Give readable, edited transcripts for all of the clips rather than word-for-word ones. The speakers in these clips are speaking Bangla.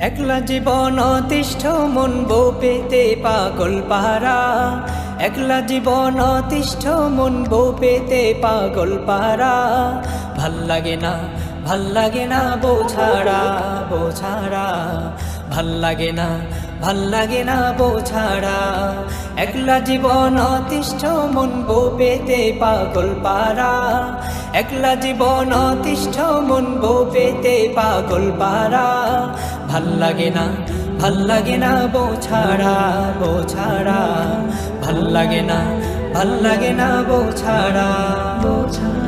একলা জীবন অতিষ্ঠ মন বউ পেতে পাগল পারা, একলা জীবন অতিষ্ঠ মন বউ পেতে পাগল পারা। ভাল লাগে না, ভাল লাগে না বউ ছাড়া, বউ ছাড়া ভাল লাগে না, ভাল লাগে না বউ ছাড়া। একলা জীবন অতিষ্ঠ মন বউ পেতে পাগল পারা, একলা জীবন অতিষ্ঠ মন বউ পেতে পাগল পারা। ভাল লাগে না, ভাল লাগে না বউ ছাড়া, বউ ছাড়া ভাল লাগে না, ভাল লাগে না বউ ছাড়া, বউ ছাড়া।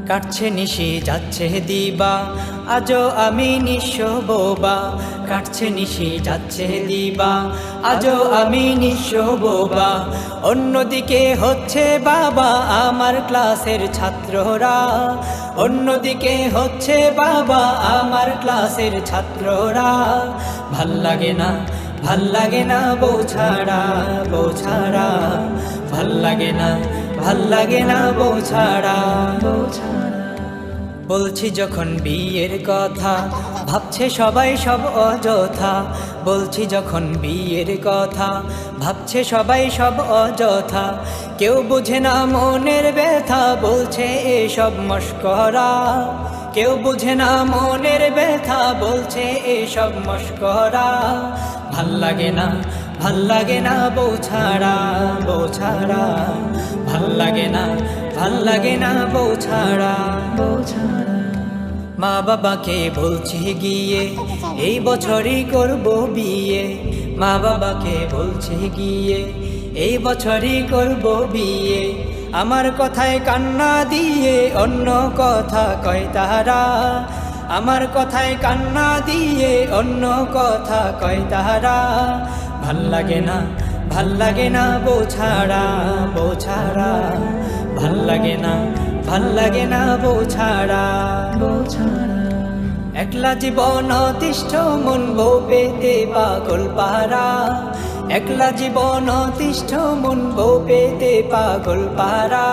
কাটছে নিশি যাচ্ছে দিবা, আজও আমি নিঃস্ব বোবা। কাটছে নিশি যাচ্ছে দিবা, আজও আমি নিঃস্ব বোবা। অন্যদিকে হচ্ছে বাবা আমার ক্লাসের ছাত্ররা, অন্যদিকে হচ্ছে বাবা আমার ক্লাসের ছাত্ররা। ভাল লাগে না, ভাল লাগে না বউ ছাড়া, বউ ছাড়া ভাল লাগে না, ভাল লাগে না বউ ছাড়া, বউ ছাড়া। বলছি যখন বিয়ের কথা, ভাবছে সবাই সব অযথা। বলছি যখন বিয়ের কথা, ভাবছে সবাই সব অযথা। কেউ বুঝে না মনের ব্যথা, বলছে এসব মশকরা। কেউ বুঝে না মনের ব্যথা, বলছে এসব মশকরা। ভাল লাগে না, ভাল লাগে না বউ ছাড়া, বউ ছাড়া ভাল লাগে না, ভাল লাগে না বউ ছাড়া, বউ ছাড়া। মা বাবাকে বলছি গিয়ে এই বছরই করব বিয়ে, মা বাবাকে বলছি গিয়ে এই বছরই করব বিয়ে। আমার কথায় কান্না দিয়ে অন্য কথা কয় তারা, আমার কথায় কান্না দিয়ে অন্য কথা কয় তারা। ভাল লাগে না, ভাল লাগে না বউ ছাড়া, বউ ছাড়া ভাল লাগে না, ভাল লাগে না বউ ছাড়া, বউ ছাড়া। একলা জীবন অতিষ্ঠ মন বউ পেতে পাগল পারা, একলা জীবন অতিষ্ঠ মন বউ পেতে পাগল পারা।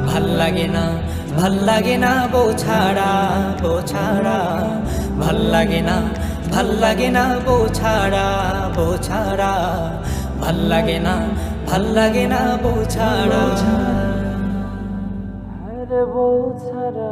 ভাল লাগে না, ভাল লাগে না বউ ছাড়া, বউ ছাড়া ভাল লাগে না, ভাল লাগে না বউ ছাড়া, বউ ছাড়া ভাল লাগে না, ভাল লাগে না বউ ছাড়া, বউ ছাড়া।